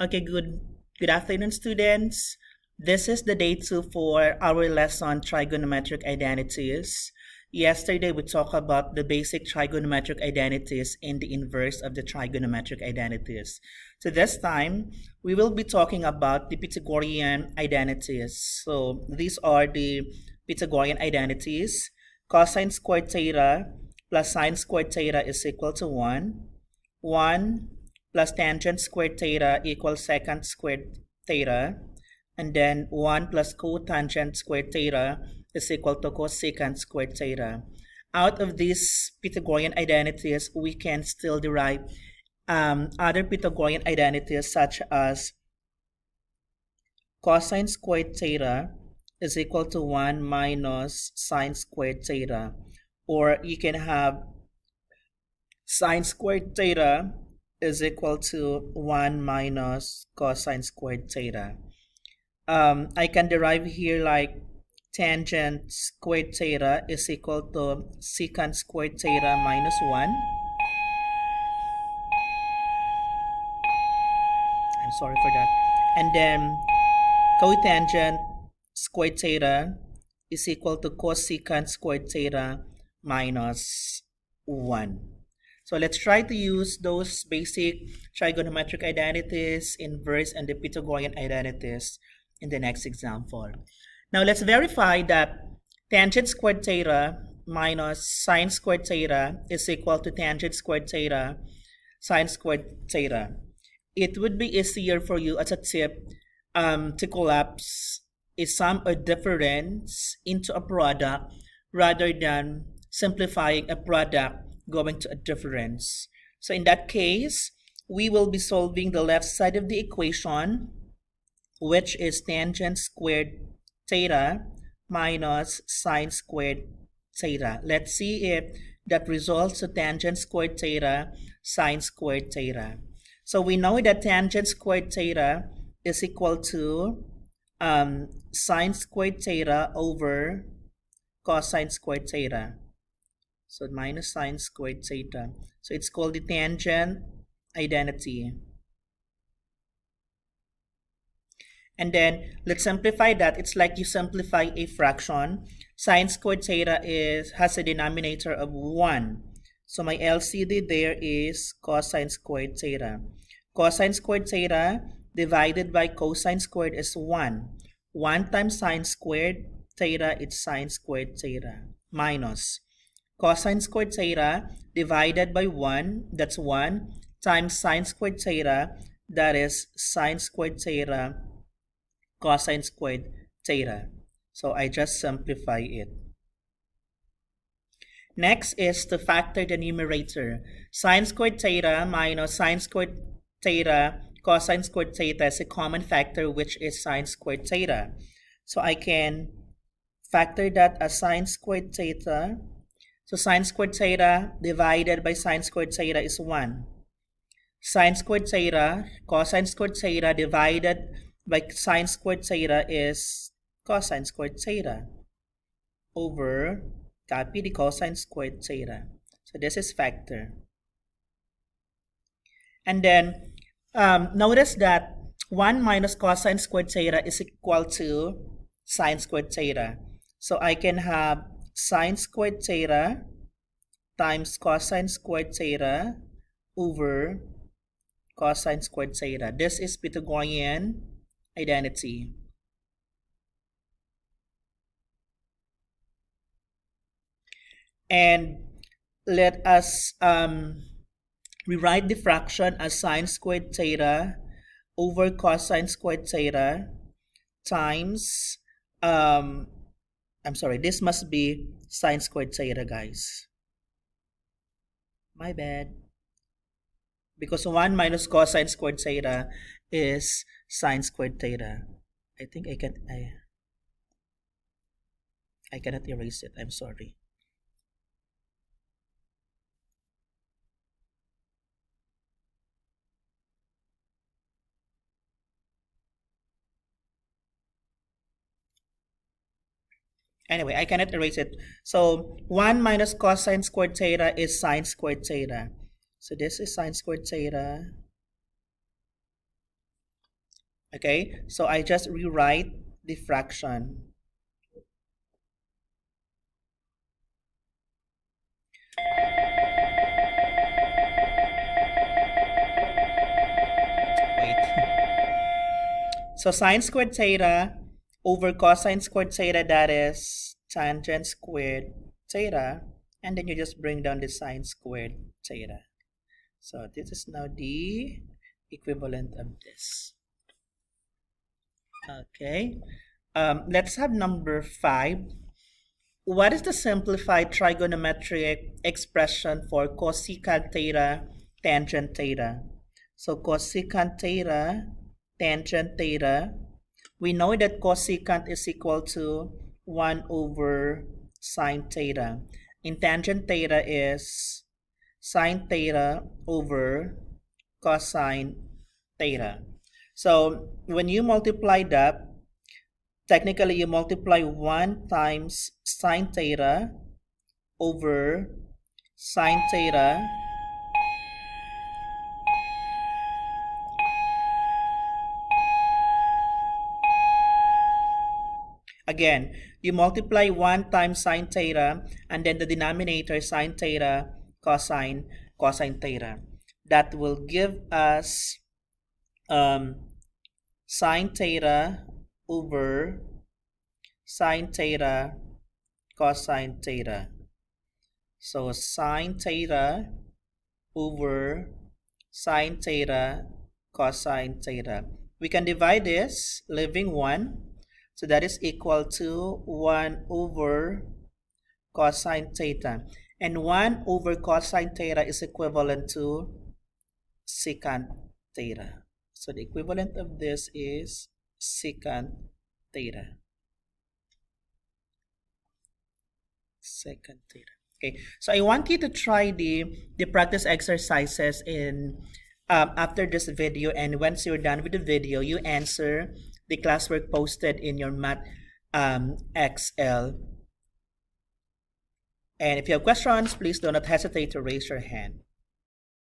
Okay, good afternoon, students. This is the day 2 for our lesson Trigonometric Identities. Yesterday we talked about the basic trigonometric identities and the inverse of the trigonometric identities. So this time we will be talking about the Pythagorean identities. So these are the Pythagorean identities. Cosine squared theta plus sine squared theta is equal to 1. 1 plus tangent squared theta equals secant squared theta, and then 1 plus cotangent squared theta is equal to cosecant squared theta. Out of these Pythagorean identities, we can still derive other Pythagorean identities such as cosine squared theta is equal to 1 minus sine squared theta, or you can have sine squared theta is equal to 1 minus cosine squared theta. I can derive here like tangent squared theta is equal to secant squared theta minus 1. I'm sorry for that. And then cotangent squared theta is equal to cosecant squared theta minus 1. So let's try to use those basic trigonometric identities, inverse, and the Pythagorean identities in the next example. Now let's verify that tangent squared theta minus sine squared theta is equal to tangent squared theta sine squared theta. It would be easier for you as a tip to collapse a sum or difference into a product rather than simplifying a product going to a difference. So in that case, we will be solving the left side of the equation, which is tangent squared theta minus sine squared theta. Let's see if that results to tangent squared theta sine squared theta. So we know that tangent squared theta is equal to sine squared theta over cosine squared theta. So minus sine squared theta. So it's called the tangent identity. And then let's simplify that. It's like you simplify a fraction. Sine squared theta has a denominator of 1. So my LCD there is cosine squared theta. Cosine squared theta divided by cosine squared is 1. 1 times sine squared theta is sine squared theta minus cosine squared theta divided by 1, that's 1, times sine squared theta, that is sine squared theta cosine squared theta. So I just simplify it. Next is to factor the numerator. Sine squared theta minus sine squared theta cosine squared theta is a common factor, which is sine squared theta. So I can factor that as sine squared theta. So sine squared theta divided by sine squared theta is 1. Sine squared theta, cosine squared theta divided by sine squared theta is cosine squared theta over copy the cosine squared theta. So this is factor. And then notice that 1 minus cosine squared theta is equal to sine squared theta. So I can have sine squared theta times cosine squared theta over cosine squared theta. This is Pythagorean identity. And let us rewrite the fraction as sine squared theta over cosine squared theta times I'm sorry, this must be sine squared theta, guys. My bad. Because 1 minus cosine squared theta is sine squared theta. I think I cannot erase it. I'm sorry. Anyway, I cannot erase it. So 1 minus cosine squared theta is sine squared theta. So this is sine squared theta Okay, so I just rewrite the fraction. Wait. So sine squared theta over cosine squared theta, that is tangent squared theta, and then you just bring down the sine squared theta. So this is now the equivalent of this. Okay, let's have number 5. What is the simplified trigonometric expression for cosecant theta tangent theta? So cosecant theta tangent theta, we know that cosecant is equal to 1 over sine theta. In tangent theta is sine theta over cosine theta. So when you multiply that, technically you multiply 1 times sine theta over sine theta again. You multiply 1 times sine theta, and then the denominator sine theta cosine theta. That will give us sine theta over sine theta cosine theta. So sine theta over sine theta cosine theta. We can divide this, leaving 1. So that is equal to 1 over cosine theta. And 1 over cosine theta is equivalent to secant theta. So the equivalent of this is secant theta. Secant theta. Okay, so I want you to try the practice exercises in after this video, and once you're done with the video, you answer the classwork posted in your Math XL. And if you have questions, please do not hesitate to raise your hand.